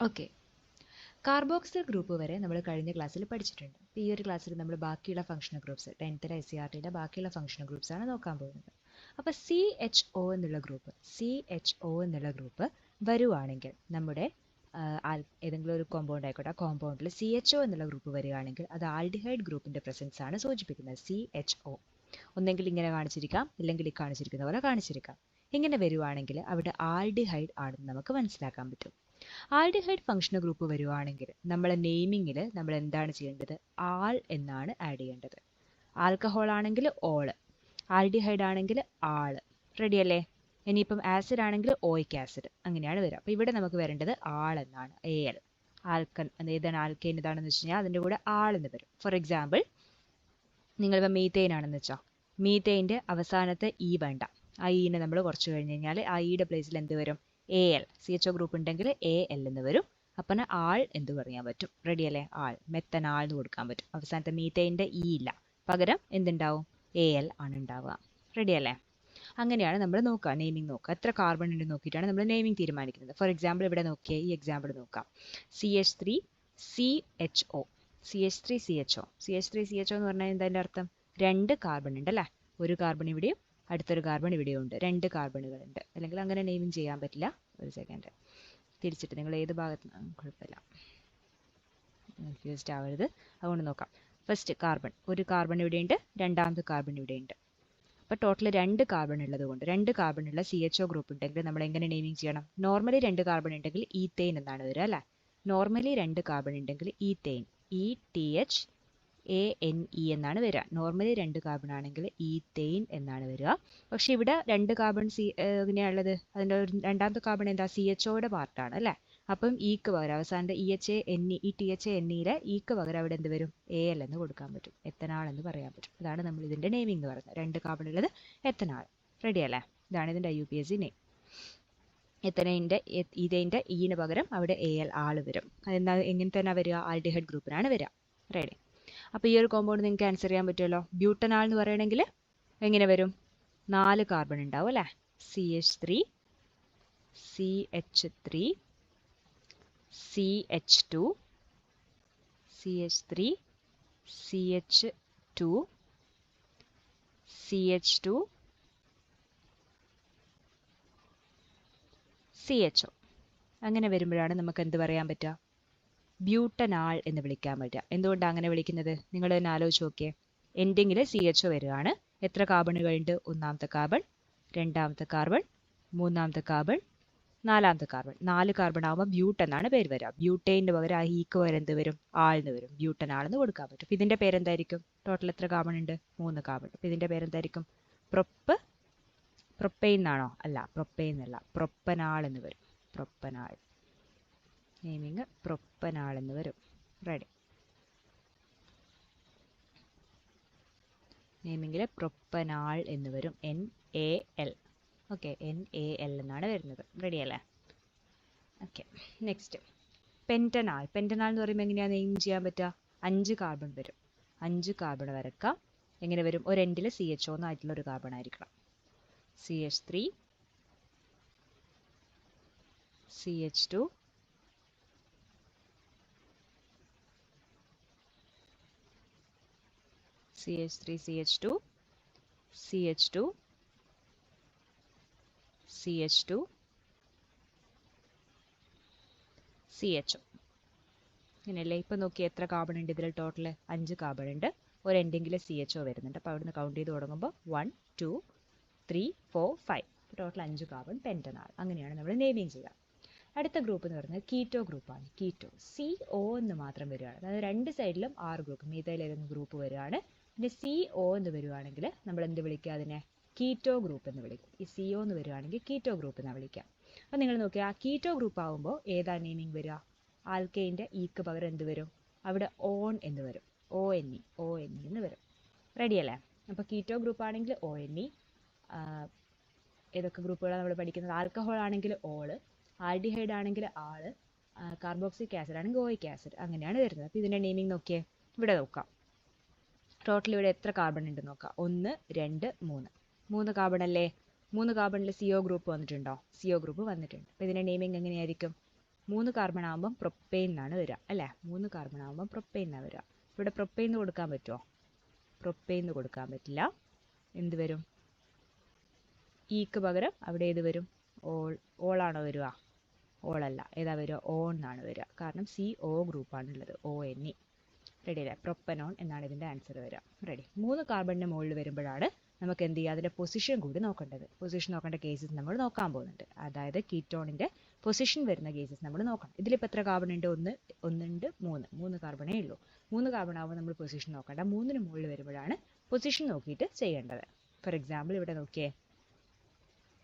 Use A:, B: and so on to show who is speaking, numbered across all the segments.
A: Okay, carboxyl group വരെ നമ്മൾ കഴിഞ്ഞ ക്ലാസ്സിൽ പഠിച്ചിട്ടുണ്ട്. ഈ ഒരു ക്ലാസ്സിൽ നമ്മൾ ബാക്കിയുള്ള ഫംഗ്ഷണൽ ഗ്രൂപ്പ്സ് 10th SCRTയുടെ ബാക്കിയുള്ള ഫംഗ്ഷണൽ ഗ്രൂപ്പ്സ് ആണ് നോക്കാൻ പോകുന്നത്. അപ്പോൾ CHO എന്നുള്ള ഗ്രൂപ്പ് വരുവാണെങ്കിൽ നമ്മുടെ ഏതെങ്കിലും ഒരു കോമ്പൗണ്ട് ആയിക്കോട്ടെ, ആ കോമ്പൗണ്ടിൽ CHO എന്നുള്ള ഗ്രൂപ്പ് വരികയാണെങ്കിൽ അത് ആൽഡിഹൈഡ് ഗ്രൂപ്പിന്റെ പ്രസൻസ് ആണ് സൂചിപ്പിക്കുന്നത്. CHO ഒന്നെങ്കിൽ ഇങ്ങനെ കാണിച്ചിരിക്കാം, ഇല്ലെങ്കിൽ ഈ കാണിച്ചിരിക്കുന്ന പോലെ കാണിച്ചിരിക്കാം. ഇങ്ങനെ വരുവാണെങ്കിൽ അവിടെ ആൽഡിഹൈഡ് ആണെന്ന് നമുക്ക് മനസ്സിലാക്കാൻ പറ്റും. ആൽഡിഹൈഡ് ഫംഗ്ഷണൽ ഗ്രൂപ്പ് വരുവാണെങ്കിൽ നമ്മളെ നെയിമിങ്ങിൽ നമ്മൾ എന്താണ് ചെയ്യേണ്ടത്? ആൾ എന്നാണ് ആഡ് ചെയ്യേണ്ടത്. ആൽക്കഹോൾ ആണെങ്കിൽ ഓള്, ആൽഡിഹൈഡ് ആണെങ്കിൽ ആള്. റെഡി അല്ലേ? ഇനിയിപ്പം ആസിഡ് ആണെങ്കിൽ ഓയിക് ആസിഡ്, അങ്ങനെയാണ് വരിക. അപ്പോൾ ഇവിടെ നമുക്ക് വരേണ്ടത് ആൾ എന്നാണ്. AL ആൽക്കൻ ഏതാണ്? ആൽക്കെയിൻ ഏതാണെന്ന് വെച്ച് കഴിഞ്ഞാൽ അതിൻ്റെ കൂടെ ആളെന്ന് വരും. ഫോർ എക്സാമ്പിൾ, നിങ്ങളിപ്പോൾ മീതെയിൻ ആണെന്ന് വെച്ചാൽ മീതെയിൻ്റെ അവസാനത്തെ ഇ വേണ്ട, ആ ഇനെ നമ്മൾ കുറച്ച് കഴിഞ്ഞ് കഴിഞ്ഞാൽ ആ ഇയുടെ പ്ലേസിൽ എന്ത് വരും? AL. CHO ഗ്രൂപ്പ് ഉണ്ടെങ്കിൽ AL എന്ന് വരും. അപ്പം ആൾ എന്ത് പറയാൻ പറ്റും? റെഡി അല്ലേ? ആൾ, മെത്തനാൾ എന്ന് കൊടുക്കാൻ പറ്റും. അവസാനത്തെ മീതെയിൻ്റെ ഇ ഇല്ല, പകരം എന്തുണ്ടാവും? AL ആണ് ഉണ്ടാവുക. റെഡി അല്ലേ? അങ്ങനെയാണ് നമ്മൾ നോക്കുക, നെയിമിംഗ് നോക്കുക. എത്ര കാർബൺ ഉണ്ട് നോക്കിയിട്ടാണ് നമ്മൾ നെയിമിംഗ് തീരുമാനിക്കുന്നത്. ഫോർ എക്സാമ്പിൾ ഇവിടെ നോക്കിയേ, ഈ എക്സാമ്പിൾ നോക്കാം. CH3CHO CH3CHO എന്ന് പറഞ്ഞാൽ എന്താ അർത്ഥം? 2 കാർബൺ ഉണ്ട് അല്ലേ? ഒരു കാർബൺ ഇവിടെയും അടുത്തൊരു കാർബൺ ഇവിടെയും ഉണ്ട്. 2 കാർബണുകൾ ഉണ്ട്. അല്ലെങ്കിൽ അങ്ങനെ നെയിമിംഗ് ചെയ്യാൻ പറ്റില്ല. ഒരു സെക്കൻഡ്, തിരിച്ചിട്ട് നിങ്ങൾ ഏത് ഭാഗത്ത് കുഴപ്പമില്ല, കൺഫ്യൂസ്ഡ് ആവരുത്. അതുകൊണ്ട് നോക്കാം. ഫസ്റ്റ് കാർബൺ, ഒരു കാർബൺ ഇവിടെയുണ്ട്, രണ്ടാമത്തെ കാർബൺ ഇവിടെയുണ്ട്. അപ്പോൾ ടോട്ടൽ 2 കാർബൺ ഉള്ളത് കൊണ്ട് 2 കാർബൺ ഉള്ള CHO ഗ്രൂപ്പ് ഉണ്ടെങ്കിൽ നമ്മൾ എങ്ങനെ നെയിമിംഗ് ചെയ്യണം? നോർമലി 2 കാർബൺ ഉണ്ടെങ്കിൽ ഈതെയിൻ എന്നാണ് വരിക അല്ലേ? നോർമലി 2 കാർബൺ ഉണ്ടെങ്കിൽ ഈതെയിൻ, ETHANE എന്നാണ് വരിക. നോർമലി 2 കാർബൺ ആണെങ്കിൽ ഈതെയിൻ എന്നാണ് വരിക. പക്ഷെ ഇവിടെ 2 കാർബൺ എങ്ങനെയാണുള്ളത്? അതിൻ്റെ രണ്ടാമത്തെ കാർബൺ എന്താ? CHOയുടെ പാർട്ടാണ് അല്ലേ? അപ്പം ഇക്ക് പകരം അവസാനത്തെ EHANE, ഈ THANEയിലെ ഇക്ക് പകരം അവിടെ എന്ത് വരും? AL എന്ന് കൊടുക്കാൻ പറ്റും, എത്തനാൾ എന്ന് പറയാൻ പറ്റും. ഇതാണ് നമ്മൾ ഇതിൻ്റെ നെയിമിംഗ് എന്ന് പറയുന്നത്. 2 കാർബൺ ഉള്ളത് എത്തനാൾ. റെഡി അല്ലേ? ഇതാണ് ഇതിൻ്റെ IUPAC നെയിം. ഈതൈൻ്റെ ഇന് പകരം അവിടെ AL ആൾ വരും. അതെന്താ, എങ്ങനെ തന്നെ വരിക? ആൽഡിഹൈഡ് ഗ്രൂപ്പിനാണ് വരിക. റെഡി. അപ്പോൾ ഈ ഒരു കോമ്പൗണ്ട് നിങ്ങൾക്ക് ആൻസർ ചെയ്യാൻ പറ്റുമല്ലോ. ബ്യൂട്ടനാൾ എന്ന് പറയണമെങ്കിൽ എങ്ങനെ വരും? 4 കാർബൺ ഉണ്ടാവും അല്ലേ? CH3 CH3 CH2 CH3 CH2 CH2 CHO. അങ്ങനെ വരുമ്പോഴാണ് നമുക്ക് എന്ത് പറയാൻ പറ്റുക? ബ്യൂട്ടനാൾ എന്ന് വിളിക്കാൻ പറ്റുക. എന്തുകൊണ്ടാണ് അങ്ങനെ വിളിക്കുന്നത്? നിങ്ങൾ തന്നെ ആലോചിച്ച് നോക്കിയേ. എൻഡിങ്ങിൽ CHO വരികയാണ്. എത്ര കാർബണുകളുണ്ട്? ഒന്നാമത്തെ കാർബൺ, രണ്ടാമത്തെ കാർബൺ, മൂന്നാമത്തെ കാർബൺ, നാലാമത്തെ കാർബൺ. 4 കാർബൺ ആകുമ്പോൾ ബ്യൂട്ട് എന്നാണ് പേര് വരിക. ബ്യൂട്ടൈൻ്റെ പകരം ആ ഈക്ക് പകരം എന്ത് വരും? ആൾന്ന് വരും. ബ്യൂട്ടനാൾ എന്ന് കൊടുക്കാൻ പറ്റും. ഇതിൻ്റെ പേരെന്തായിരിക്കും? ടോട്ടൽ എത്ര കാർബൺ ഉണ്ട്? 3 കാർബൺ. അപ്പോൾ ഇതിൻ്റെ പേരെന്തായിരിക്കും? പ്രൊപ്പൈൻ എന്നാണോ? അല്ല, പ്രൊപ്പൈൻ എന്നല്ല, പ്രൊപ്പനാൾ എന്ന് വരും. പ്രൊപ്പനാൾ. നെയിമിങ് പ്രൊപ്പനാൾ എന്ന് വരും. റെഡി. നെയിമിങ്ങിൽ പ്രൊപ്പനാൾ എന്ന് വരും. NaL. ഓക്കെ, NaL എന്നാണ് വരുന്നത്. റെഡി അല്ലേ? Okay, next പെൻറ്റനാൾ. പെൻറ്റനാൾ എന്ന് പറയുമ്പോൾ എങ്ങനെയാണ് നെയിം ചെയ്യാൻ പറ്റുക? 5 കാർബൺ വരും. 5 കാർബൺ വരക്കാം. എങ്ങനെ വരും? ഒരു എൻഡിൽ CHO എന്നായിട്ടുള്ള ഒരു കാർബൺ ആയിരിക്കണം. CH3 CH2 CH3 CH2 CH2 CH2 CHO. ഇങ്ങനെയല്ലേ? ഇപ്പം നോക്കി എത്ര കാർബൺ ഉണ്ട് ഇതിൽ? ടോട്ടൽ 5 കാർബൺ ഉണ്ട്. ഒരു എൻഡിങ്ങിൽ CHO വരുന്നുണ്ട്. അപ്പോൾ അവിടുന്ന് കൗണ്ട് ചെയ്ത് തുടങ്ങുമ്പോൾ 1 2 3 4 5, ടോട്ടൽ 5 കാർബൺ പെൻറ്റനാൾ. അങ്ങനെയാണ് നമ്മൾ നെയിമിങ് ചെയ്യുക. അടുത്ത ഗ്രൂപ്പ് എന്ന് പറയുന്നത് കീറ്റോ ഗ്രൂപ്പാണ്. കീറ്റോ CO എന്ന് മാത്രം വരികയാണ്. അതായത് 2 സൈഡിലും 6 ഗ്രൂപ്പ്, മീഥൈൽ ഏതെങ്കിലും ഗ്രൂപ്പ് വരികയാണ്. പിന്നെ CO എന്ന് വരുവാണെങ്കിൽ നമ്മൾ എന്ത് വിളിക്കുക? അതിനെ കീറ്റോ ഗ്രൂപ്പ് എന്ന് വിളിക്കും. ഈ CO എന്ന് വരുവാണെങ്കിൽ കീറ്റോ ഗ്രൂപ്പ് എന്നാണ് വിളിക്കുക. അപ്പം നിങ്ങൾ നോക്കുക, ആ കീറ്റോ ഗ്രൂപ്പ് ആകുമ്പോൾ ഏതാ നെയിമിങ് വരിക? ആൽക്കെയിൻ്റെ ഇക്ക് പകരം എന്ത് വരും? അവിടെ ഓൺ എന്ന് വരും. ONE എന്ന് വരും. റെഡി അല്ലേ? അപ്പോൾ കീറ്റോ ഗ്രൂപ്പ് ആണെങ്കിൽ ONE. ഏതൊക്കെ ഗ്രൂപ്പുകളാണ് നമ്മൾ പഠിക്കുന്നത്? ആൽക്കഹോൾ ആണെങ്കിൽ ഓള്, ആൽഡിഹൈഡ് ആണെങ്കിൽ ആള്, കാർബോക്സിക് ആസിഡ് ആണെങ്കിൽ ഓയിക് ആസിഡ്. അങ്ങനെയാണ് വരുന്നത്. അപ്പോൾ ഇതിൻ്റെ നെയിമിംഗ് നോക്കിയേ. ഇവിടെ നോക്കാം. ടോട്ടൽ ഇവിടെ എത്ര കാർബൺ ഉണ്ട് നോക്കാം. 1 2 3. 3 കാർബൺ അല്ലേ? 3 കാർബണിൽ CO ഗ്രൂപ്പ് വന്നിട്ടുണ്ടോ? CO ഗ്രൂപ്പ് വന്നിട്ടുണ്ട്. അപ്പോൾ ഇതിൻ്റെ നെയിമിംഗ് എങ്ങനെയായിരിക്കും? 3 കാർബൺ ആകുമ്പം പ്രൊപ്പെയിൻ എന്നാണ് വരിക അല്ലേ? 3 കാർബൺ ആകുമ്പം പ്രൊപ്പെയിൻ എന്നാണ് വരിക. ഇവിടെ പ്രൊപ്പെയിൻ കൊടുക്കാൻ പറ്റുമോ? പ്രൊപ്പെയിൻ കൊടുക്കാൻ പറ്റില്ല. എന്ത് വരും? ഈക്ക് പകരം അവിടെ ഏത് വരും? ഓളാണോ വരിക? ഓളല്ല. ഏതാ വരിക? ഓ എന്നാണ് വരിക. കാരണം CO ഗ്രൂപ്പാണുള്ളത്. ONE. റെഡി അല്ലേ? പ്രൊപ്പനോൺ എന്നാണ് ഇതിൻ്റെ ആൻസർ വരിക. റെഡി. 3 കാർബണിൻ്റെ മുകളിൽ വരുമ്പോഴാണ് നമുക്ക് എന്ത് ചെയ്യുക? അതിൻ്റെ പൊസിഷൻ കൂടി നോക്കേണ്ടത്. പൊസിഷൻ നോക്കേണ്ട കേസസ് നമ്മൾ നോക്കാൻ പോകുന്നുണ്ട്. അതായത് കീറ്റോണിൻ്റെ പൊസിഷൻ വരുന്ന കേസസ് നമ്മൾ നോക്കണം. ഇതിലിപ്പോൾ എത്ര കാർബൺ ഉണ്ട്? ഒന്നുണ്ട് 3 കാർബണേ ഉള്ളൂ. 3 കാർബൺ ആകുമ്പോൾ നമ്മൾ പൊസിഷൻ നോക്കേണ്ട. 3ന് മുകളിൽ വരുമ്പോഴാണ് പൊസിഷൻ നോക്കിയിട്ട് ചെയ്യേണ്ടത്. ഫോർ എക്സാമ്പിൾ ഇവിടെ നോക്കിയേ,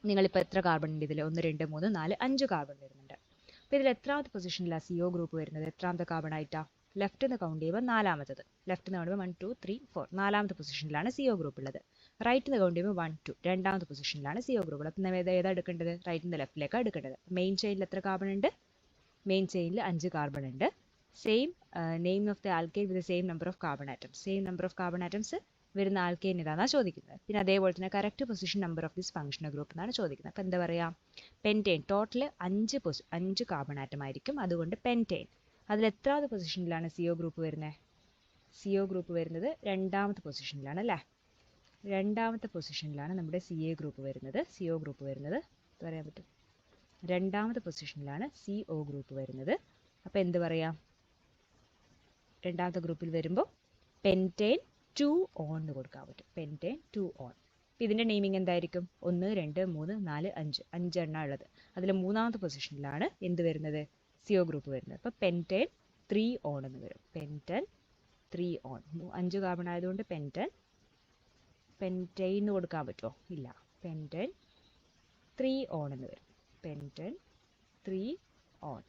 A: നിങ്ങളിപ്പോൾ എത്ര കാർബൺ ഉണ്ട് ഇതിൽ? 1 2 3 4 5 കാർബൺ വരുന്നുണ്ട്. അപ്പോൾ ഇതിൽ എത്രാമത്തെ പൊസിഷനിലാണ് CO ഗ്രൂപ്പ് വരുന്നത്? എത്രാമത്തെ കാർബൺ ആയിട്ടാണ്? ലെഫ്റ്റ് നിന്ന് കൗണ്ട് ചെയ്യുമ്പോൾ നാലാമത്തത്. ലെഫ്റ്റ് നിന്ന് കൗണ്ട് ചെയ്യുമ്പോൾ 1 2 3 4 നാലാമത്തെ പൊസിഷനിലാണ് CO ഗ്രൂപ്പ് ഉള്ളത്. റൈറ്റ് നിന്ന് കൗണ്ട് ചെയ്യുമ്പോൾ 1 2 രണ്ടാമത്തെ പൊസിഷനിലാണ് CO ഗ്രൂപ്പ് ഉള്ളത്. അപ്പം നമ്മൾ ഏതാ എടുക്കേണ്ടത്? റൈറ്റ് നിന്ന് ലെഫ്റ്റിലേക്കാണ് എടുക്കേണ്ടത്. മെയിൻ ചെയിനിൽ എത്ര കാർബൺ ഉണ്ട്? മെയിൻ ചെയിനിൽ 5 കാർബൺ ഉണ്ട്. Same name of the alkane with same number of carbon atoms. Same number of carbon atoms വരുന്ന ആൽക്കെയിൻ ഇതാണ് ചോദിക്കുന്നത്. പിന്നെ അതേപോലെ തന്നെ correct position number of this functional group എന്നാണ് ചോദിക്കുന്നത്. അപ്പോൾ എന്താ പറയുക? പെൻറ്റെയിൻ. ടോട്ടൽ 5 കാർബൺ ആറ്റം ആയിരിക്കും. അതുകൊണ്ട് പെൻറ്റെയിൻ. അതിൽ എത്രാമത്തെ പൊസിഷനിലാണ് CO ഗ്രൂപ്പ് വരുന്നത്? CO ഗ്രൂപ്പ് വരുന്നത് രണ്ടാമത്തെ പൊസിഷനിലാണ് അല്ലേ? രണ്ടാമത്തെ പൊസിഷനിലാണ് നമ്മുടെ CO ഗ്രൂപ്പ് വരുന്നത്. പറയാൻ പറ്റും. രണ്ടാമത്തെ പൊസിഷനിലാണ് CO ഗ്രൂപ്പ് വരുന്നത്. അപ്പോൾ എന്ത് പറയാം? രണ്ടാമത്തെ ഗ്രൂപ്പിൽ വരുമ്പോൾ പെൻറ്റെയിൻ 2 ഓൺ എന്ന് കൊടുക്കാൻ പറ്റും. Pentane 2 on. അപ്പോൾ ഇതിൻ്റെ നെയിമിംഗ് എന്തായിരിക്കും? 1 2 3 4 5 5 ഉള്ളത്. അതിൽ മൂന്നാമത്തെ പൊസിഷനിലാണ് എന്ത് വരുന്നത്? CO ഗ്രൂപ്പ് വരുന്നത്. അപ്പോൾ പെൻറ്റെയിൻ 3 ഓൺ എന്ന് വരും. Pentane 3 on. 5 കാർബൺ ആയതുകൊണ്ട് പെൻറ്റെയിൻ കൊടുക്കാൻ പറ്റുമോ? ഇല്ല. പെൻറ്റെയിൻ 3 ഓൺ എന്ന് വരും. Pentane 3 on.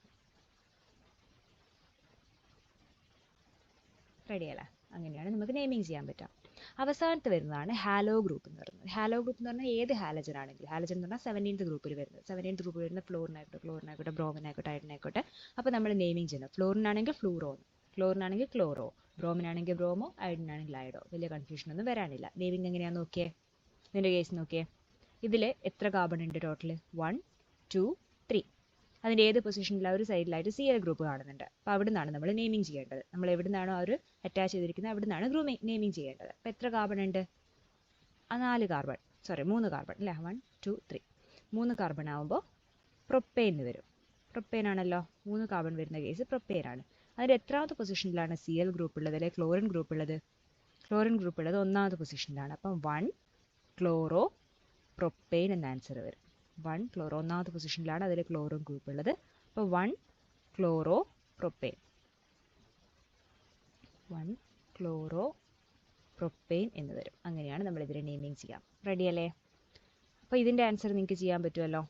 A: റെഡിയല്ലേ? അങ്ങനെയാണ് നമുക്ക് നെയിമിങ് ചെയ്യാൻ പറ്റുക. അവസാനത്ത് വരുന്നതാണ് ഹാലോ ഗ്രൂപ്പ് എന്ന് പറയുന്നത്. ഹാലോ ഗ്രൂപ്പ് എന്ന് പറഞ്ഞാൽ ഏത് ഹാലജൻ ആണെങ്കിലും, ഹാലജൻ എന്ന് പറഞ്ഞാൽ 17th ഗ്രൂപ്പിൽ വരുന്നത്. 17th ഗ്രൂപ്പിൽ വരുന്ന ഫ്ലോറിനായിക്കോട്ടെ ബ്രോമിനായിക്കോട്ടെ അയഡിനായിക്കോട്ടെ. അപ്പോൾ നമ്മൾ നെയിമിങ് ചെയ്യണം. ഫ്ലോറിനാണെങ്കിൽ ഫ്ലൂറോ, ക്ലോറിനാണെങ്കിൽ ക്ലോറോ, ബ്രോമിനാണെങ്കിൽ ബ്രോമോ, അയഡിനാണെങ്കിൽ അയഡോ. വലിയ കൺഫ്യൂഷൻ ഒന്നും വരാനില്ല. നെയിമിങ് എങ്ങനെയാണെന്ന് നോക്കിയേ. ഇതിൻ്റെ കേസ് നോക്കിയേ. ഇതിൽ എത്ര കാർബൺ ഉണ്ട് ടോട്ടൽ? 1 2 3. അതിൻ്റെ ഏത് പൊസിഷനിലാണ്? ഒരു സൈഡിലായിട്ട് CL ഗ്രൂപ്പ് കാണുന്നുണ്ട്. അപ്പോൾ അവിടെ നിന്നാണ് നമ്മൾ നെയിമിങ് ചെയ്യേണ്ടത്. നമ്മൾ എവിടെ നിന്നാണോ അവർ അറ്റാച്ച് ചെയ്തിരിക്കുന്നത് അവിടെ നിന്നാണ് നെയിമിങ് ചെയ്യേണ്ടത്. അപ്പോൾ എത്ര കാർബൺ ഉണ്ട്? 3 കാർബൺ അല്ലേ? 1 2 3. 3 കാർബൺ ആകുമ്പോൾ പ്രൊപ്പെയിൻ വരും. പ്രൊപ്പെയിൻ ആണല്ലോ. 3 കാർബൺ വരുന്ന കേസ് പ്രൊപ്പെയിൻ ആണ്. അതിൻ്റെ എത്രാമത്തെ പൊസിഷനിലാണ് CL ഗ്രൂപ്പ് ഉള്ളത് അല്ലെങ്കിൽ ക്ലോറിൻ ഗ്രൂപ്പ് ഉള്ളത്? ക്ലോറിൻ ഗ്രൂപ്പ് ഉള്ളത് 1ാമത്തെ പൊസിഷനിലാണ്. അപ്പം 1 ക്ലോറോ പ്രൊപ്പെയിൻ എന്ന ആൻസർ വരും. 1 ക്ലോറോ 1ാമത്തെ പൊസിഷനിലാണ് അതിൽ ക്ലോറിൻ ഗ്രൂപ്പ് ഉള്ളത്. അപ്പോൾ 1 ക്ലോറോ പ്രൊപ്പെയിൻ. 1 ക്ലോറോ പ്രൊപ്പെയിൻ എന്ന് വരും. അങ്ങനെയാണ് നമ്മൾ ഇതിനെ നെയിമിങ് ചെയ്യാം. റെഡിയല്ലേ? അപ്പോൾ ഇതിൻ്റെ ആൻസർ നിങ്ങൾക്ക് ചെയ്യാൻ പറ്റുമല്ലോ.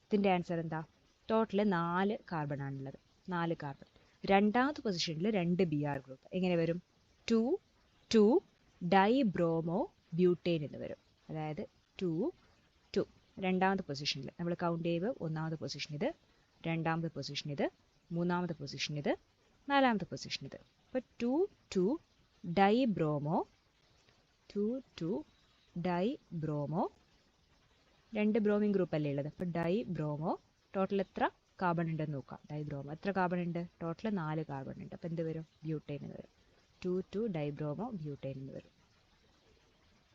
A: ഇതിൻ്റെ ആൻസർ എന്താ? ടോട്ടൽ 4 കാർബൺ ആണുള്ളത്. 4 കാർബൺ. രണ്ടാമത്തെ പൊസിഷനിൽ 2 BR ഗ്രൂപ്പ്. എങ്ങനെ വരും? 2 2 ഡൈബ്രോമോ ബ്യൂട്ടേൻ എന്ന് വരും. അതായത് 2 2 രണ്ടാമത്തെ പൊസിഷനിൽ നമ്മൾ കൗണ്ട് ചെയ്യുമ്പോൾ 1ാമത്തെ പൊസിഷൻ ഇത്, 2ാമത്തെ പൊസിഷൻ ഇത്, 3ാമത്തെ പൊസിഷൻ ഇത്, 4ാമത്തെ പൊസിഷൻ ഇത്. അപ്പോൾ 2 2 ഡൈബ്രോമോ 2 2 ഡൈബ്രോമോ. 2 ബ്രോമിൻ ഗ്രൂപ്പ് അല്ലേ ഉള്ളത്. അപ്പോൾ ഡൈബ്രോമോ. ടോട്ടൽ എത്ര കാർബൺ ഉണ്ടെന്ന് നോക്കാം. ഡൈബ്രോമോ എത്ര കാർബൺ ഉണ്ട്? ടോട്ടൽ 4 കാർബൺ ഉണ്ട്. അപ്പോൾ എന്ത് വരും? ബ്യൂട്ടൈൻ എന്ന് വരും. 2 2 ഡൈബ്രോമോ ബ്യൂട്ടൈൻ എന്ന് വരും.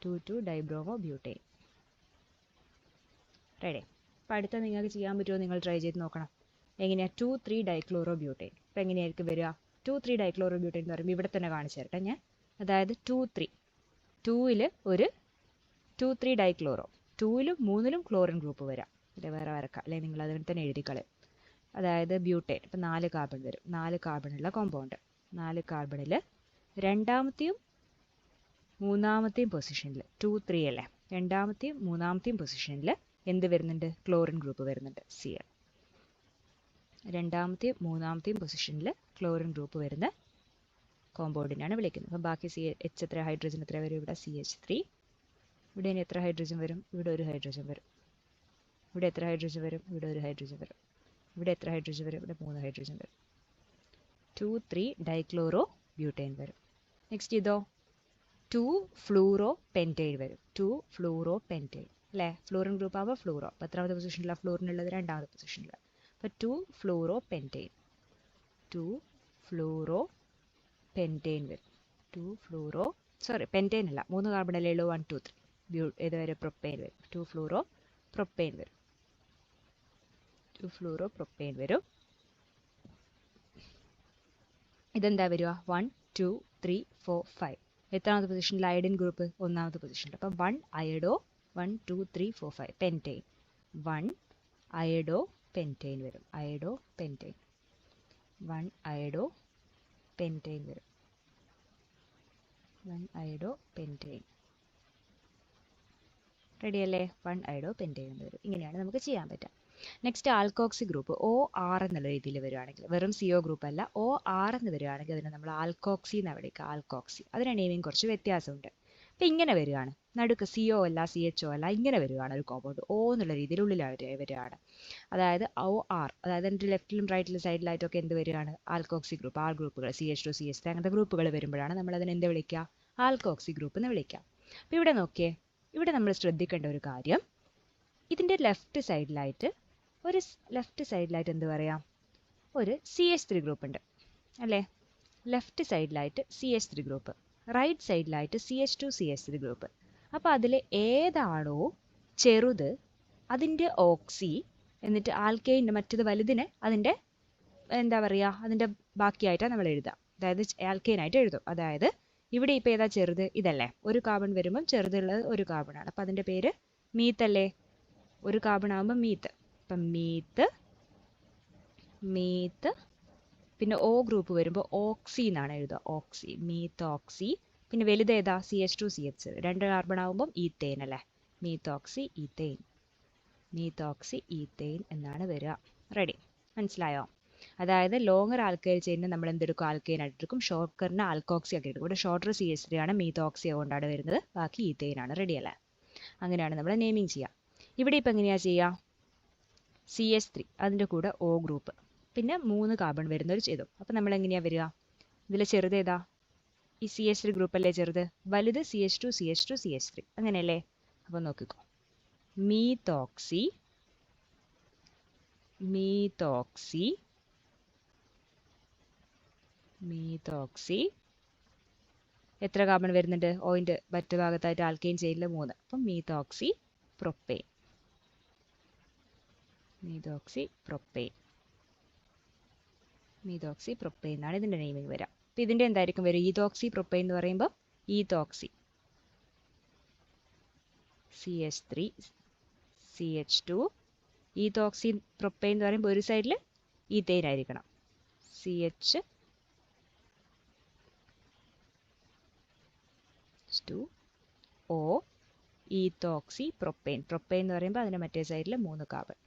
A: 2 2 ഡൈബ്രോമോ ബ്യൂട്ടൈൻ. റെഡി. അപ്പോൾ അടുത്ത നിങ്ങൾക്ക് ചെയ്യാൻ പറ്റുമോ? നിങ്ങൾ ട്രൈ ചെയ്ത് നോക്കണം. എങ്ങനെയാണ്? 2 3 ഡൈക്ലോറോ ബ്യൂട്ടൈൻ. അപ്പോൾ എങ്ങനെയായിരിക്കും വരിക? 2 3 ഡൈക്ലോറോ ബ്യൂട്ടൈൻ എന്ന് പറയുമ്പോൾ ഇവിടെ തന്നെ കാണിച്ചു തരട്ടെ ഞാൻ. അതായത് 2 3 2ൽ ഒരു 2 3 ഡൈക്ലോറോ. 2ലും 3ലും ക്ലോറിൻ ഗ്രൂപ്പ് വരാം. അല്ലെ വേറെ വരക്കാം. അല്ലെങ്കിൽ നിങ്ങൾ അതിന് തന്നെ എഴുതിക്കളയും. അതായത് ബ്യൂട്ടൈൻ. ഇപ്പോൾ 4 കാർബൺ വരും. 4 കാർബണുള്ള കോമ്പൗണ്ട്. 4 കാർബണിൽ രണ്ടാമത്തെയും മൂന്നാമത്തെയും പൊസിഷനിൽ 2 3 അല്ലേ? രണ്ടാമത്തെയും മൂന്നാമത്തെയും പൊസിഷനിൽ എന്ത് വരുന്നുണ്ട്? ക്ലോറിൻ ഗ്രൂപ്പ് വരുന്നുണ്ട്. Cl. രണ്ടാമത്തെയും മൂന്നാമത്തെയും പൊസിഷനിൽ ക്ലോറിൻ ഗ്രൂപ്പ് വരുന്ന കോമ്പൗണ്ടിനാണ് വിളിക്കുന്നത്. അപ്പോൾ ബാക്കി H എത്ര ഹൈഡ്രജൻ എത്ര വരും? ഇവിടെ CH3. ഇവിടെ ഇനി എത്ര ഹൈഡ്രജൻ വരും? ഇവിടെ ഒരു ഹൈഡ്രജൻ വരും. ഇവിടെ എത്ര ഹൈഡ്രജൻ വരും? ഇവിടെ ഒരു ഹൈഡ്രജൻ വരും. ഇവിടെ എത്ര ഹൈഡ്രജൻ വരും? ഇവിടെ 3 ഹൈഡ്രജൻ വരും. 2 3 ഡൈക്ലോറോ ബ്യൂട്ടൈൻ വരും. നെക്സ്റ്റ് ഇതോ 2 ഫ്ലൂറോ പെൻറ്റൈൻ വരും. 2 ഫ്ലൂറോ പെൻറ്റൈൻ അല്ലേ? ഫ്ലൂറിൻ ഗ്രൂപ്പ് ആകുമ്പോൾ ഫ്ലൂറോ. അപ്പോൾ എത്രാമത്തെ പൊസിഷനിലാണ് ഫ്ലൂറിനുള്ളത്? രണ്ടാമത്തെ പൊസിഷനിൽ. അപ്പോൾ 2-fluoropentane. 2-fluoropentane വരും. പെൻറ്റേൻ അല്ല, 3 കാർബണല്ലേ ഉള്ളൂ, 1 2 3 ഏതുവരെ പ്രൊപ്പെയിൻ വരും. 2-fluoropropane വരും. 2-fluoropropane വരും. ഇതെന്താ വരിക? 1 2 3 4 5. എത്രാമത്തെ പൊസിഷനിൽ അയഡിൻ ഗ്രൂപ്പ്? 1ാമത്തെ പൊസിഷനിൽ. അപ്പം 1 അയഡോ 1 2 3 4 5 പെൻറ്റെയിൻ. 1 അയഡോ പെൻറ്റെയിൻ വരും. 1 അയഡോ പെൻറ്റെയിൻ വരും. 1 അയഡോ പെൻറ്റെയിൻ. റെഡിയല്ലേ? 1 അയഡോ പെൻറ്റെയിൻ എന്ന് വരും. ഇങ്ങനെയാണ് നമുക്ക് ചെയ്യാൻ പറ്റുക. നെക്സ്റ്റ് ആൽക്കോക്സി ഗ്രൂപ്പ് OR എന്നുള്ള രീതിയിൽ വരികയാണെങ്കിൽ, വെറും CO ഗ്രൂപ്പ് അല്ല, OR എന്ന് വരികയാണെങ്കിൽ അതിനെ നമ്മൾ ആൽക്കോക്സി എന്നാണ് വിളിക്കുക. ആൽക്കോക്സി. അതിന് നെയിമിങ് കുറച്ച് വ്യത്യാസമുണ്ട്. അപ്പം ഇങ്ങനെ വരികയാണ്, നടുക്ക് CO അല്ല CHO അല്ല, ഇങ്ങനെ വരികയാണ് ഒരു കോമ്പൗണ്ട്. O എന്നുള്ള രീതിയിൽ ഉള്ളിൽ വരികയാണ്. അതായത് OR, അതായത് എൻ്റെ ലെഫ്റ്റിലും റൈറ്റിലും സൈഡിലായിട്ടൊക്കെ എന്ത് വരികയാണ്? Alkoxy group. ആൾ ഗ്രൂപ്പുകൾ CH2 CH3 അങ്ങനത്തെ ഗ്രൂപ്പുകൾ വരുമ്പോഴാണ് നമ്മൾ അതിനെ എന്ത് വിളിക്കുക? ആൽക്കോക്സി ഗ്രൂപ്പ് എന്ന് വിളിക്കുക. അപ്പോൾ ഇവിടെ നോക്കിയേ, ഇവിടെ നമ്മൾ ശ്രദ്ധിക്കേണ്ട ഒരു കാര്യം, ഇതിൻ്റെ ലെഫ്റ്റ് സൈഡിലായിട്ട് എന്ത് പറയാം? ഒരു CH3 ഗ്രൂപ്പ് ഉണ്ട് അല്ലേ? ലെഫ്റ്റ് സൈഡിലായിട്ട് CH3 ഗ്രൂപ്പ്, റൈറ്റ് സൈഡിലായിട്ട് CH2 CH3 ഗ്രൂപ്പ്. അപ്പോൾ അതിൽ ഏതാണോ ചെറുത് അതിൻ്റെ ഓക്സി, എന്നിട്ട് ആൽക്കെയിൻ്റെ മറ്റത് വലുതിനെ അതിൻ്റെ എന്താ പറയുക, അതിൻ്റെ ബാക്കിയായിട്ടാണ് നമ്മൾ എഴുതുക. അതായത് ആൽക്കെയിനായിട്ട് എഴുതും. അതായത് ഇവിടെ ഇപ്പോൾ ഏതാ ചെറുത്? ഇതല്ലേ? ഒരു കാർബൺ വരുമ്പം ചെറുതുള്ളത് ഒരു കാർബണാണ്. അപ്പോൾ അതിൻ്റെ പേര് മീത്തല്ലേ? ഒരു കാർബൺ ആകുമ്പോൾ മീത്ത്. അപ്പം മീത്ത്. പിന്നെ O ഗ്രൂപ്പ് വരുമ്പോൾ ഓക്സി എന്നാണ് എഴുതുക. ഓക്സി, മീത്തോക്സി. പിന്നെ വലുത് ഏതാ? CH2 CH3. 2 കാർബൺ ആകുമ്പം ഈത്തേൻ അല്ലേ? മീത്തോക്സി ഈത്തേൻ എന്നാണ് വരിക. റെഡി? മനസ്സിലായോ? അതായത് ലോങ്ങർ ആൽക്കൈൽ ചെയിനിന് നമ്മൾ എന്തെടുക്കും? ആൽക്കെയിൻ ആയിട്ട് എടുക്കും. ഷോർട്ടറിന് ആൽക്കോക്സി ഒക്കെ എടുക്കും. ഇവിടെ ഷോർട്ടർ CH3 ആണ്, മീത്തോക്സി കൊണ്ടാണ് വരുന്നത്. ബാക്കി ഈത്തേൻ ആണ്. റെഡി അല്ലേ? അങ്ങനെയാണ് നമ്മൾ നെയിമിങ് ചെയ്യുക. ഇവിടെ ഇപ്പം എങ്ങനെയാണ് ചെയ്യുക? CH3 അതിൻ്റെ കൂടെ O ഗ്രൂപ്പ്, പിന്നെ 3 കാർബൺ വരുന്നൊരു ചെയ്തു. അപ്പം നമ്മൾ എങ്ങനെയാണ് വരിക? ഇതിൽ ചെറുത് ഏതാ? ഈ CH3 ഗ്രൂപ്പ് അല്ലേ ചെറുത്? വലുത് CH2 CH3 അങ്ങനെയല്ലേ? അപ്പം നോക്കിക്കോ, മീത്തോക്സി എത്ര കാർബൺ വരുന്നുണ്ട്? ഓയിൻ്റെ മറ്റു ഭാഗത്തായിട്ട് ആൽക്കെയിൻ ചെയിനിൽ 3. അപ്പം മീത്തോക്സി പ്രൊപ്പെയിൻ എന്നാണ് ഇതിൻ്റെ നെയിമിങ് വരിക. അപ്പോൾ ഇതിൻ്റെ എന്തായിരിക്കും വരിക? ഈതോക്സി പ്രൊപ്പെയിൻ എന്ന് പറയുമ്പോൾ ഈതോക്സി CH3 CH2. ഈതോക്സി പ്രൊപ്പെയിൻ എന്ന് പറയുമ്പോൾ ഒരു സൈഡിൽ ഈതെയിൻ ആയിരിക്കണം. CH2O ഈതോക്സി പ്രൊപ്പെയിൻ എന്ന് പറയുമ്പോൾ അതിൻ്റെ മറ്റേ സൈഡിൽ 3 carbon.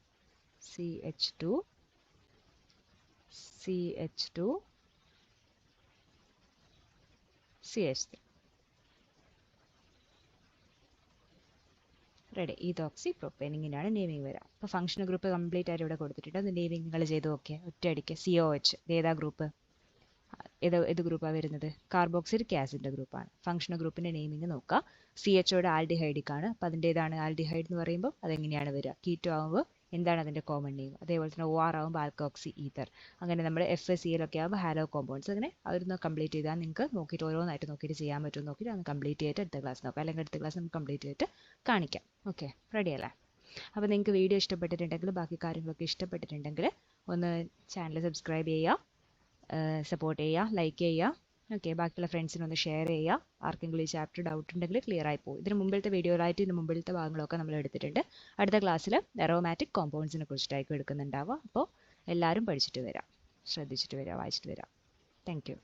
A: CH2 CH3. Ready? Ethoxy propane. ഇങ്ങനെയാണ് നെയിമിങ് വരിക. അപ്പോൾ ഫംഗ്ഷണൽ ഗ്രൂപ്പ് കംപ്ലീറ്റ് ആയിട്ട് ഇവിടെ കൊടുത്തിട്ടുണ്ട്. അത് നെയിമിങ് നിങ്ങൾ ചെയ്ത് നോക്കിയാൽ ഒറ്റയടിക്ക്. COH ഏതാ ഗ്രൂപ്പ്? ഏത് ഗ്രൂപ്പാണ് വരുന്നത്? കാർബോക്സിലിക് ആസിഡിൻ്റെ ഗ്രൂപ്പാണ്. ഫംഗ്ഷണൽ ഗ്രൂപ്പിൻ്റെ നെയിമിങ് നോക്കുക. CHOയുടെ ആൽഡിഹൈഡിക്കാണ്. അപ്പോൾ അതിൻ്റെ ഏതാണ് ആൽഡിഹൈഡ് എന്ന് പറയുമ്പോൾ അതെങ്ങനെയാണ് വരിക? കീറ്റോ ആകുമ്പോൾ എന്താണ് അതിൻ്റെ കോമൺ നെയിം? അതേപോലെ തന്നെ OR ആകുമ്പോൾ ആൽക്കോക്സി ഈതർ. അങ്ങനെ നമ്മൾ FeCl ഒക്കെ ആകുമ്പോൾ ഹാലോ കോമ്പൗണ്ട്സ്. അങ്ങനെ അതൊന്ന് കംപ്ലീറ്റ് ചെയ്താൽ നിങ്ങൾക്ക് നോക്കിയിട്ട് ഓരോന്നായിട്ട് നോക്കിയിട്ട് ചെയ്യാൻ പറ്റുമോ നോക്കിയിട്ട് അതൊന്ന് കംപ്ലീറ്റ് ചെയ്തിട്ട് അടുത്ത ക്ലാസ് നോക്കാം. അല്ലെങ്കിൽ അടുത്ത ക്ലാസ് നമുക്ക് കംപ്ലീറ്റ് ചെയ്തിട്ട് കാണിക്കാം. ഓക്കെ, റെഡി അല്ലേ? അപ്പോൾ നിങ്ങൾക്ക് വീഡിയോ ഇഷ്ടപ്പെട്ടിട്ടുണ്ടെങ്കിൽ, ബാക്കി കാര്യങ്ങളൊക്കെ ഇഷ്ടപ്പെട്ടിട്ടുണ്ടെങ്കിൽ ഒന്ന് ചാനൽ സബ്സ്ക്രൈബ് ചെയ്യുക, സപ്പോർട്ട് ചെയ്യുക, ലൈക്ക് ചെയ്യുക. ഓക്കെ, ബാക്കിയുള്ള ഫ്രണ്ട്സിനൊന്ന് ഷെയർ ചെയ്യുക. ആർക്കെങ്കിലും ഈ ചാപ്റ്റർ ഡൗട്ട് ഉണ്ടെങ്കിൽ ക്ലിയർ ആയി പോകും. ഇതിന് മുമ്പിലത്തെ വീഡിയോയിലായിട്ട് ഇതിന് മുമ്പിലത്തെ ഭാഗങ്ങളൊക്കെ നമ്മൾ എടുത്തിട്ടുണ്ട്. അടുത്ത ക്ലാസ്സിൽ അറോമാറ്റിക് കോമ്പൗണ്ട്സിനെ കുറിച്ചിട്ടായിരിക്കും എടുക്കുന്നുണ്ടാവുക. അപ്പോൾ എല്ലാവരും പഠിച്ചിട്ട് വരാം, ശ്രദ്ധിച്ചിട്ട് വരാം, വായിച്ചിട്ട് വരാം. Thank you.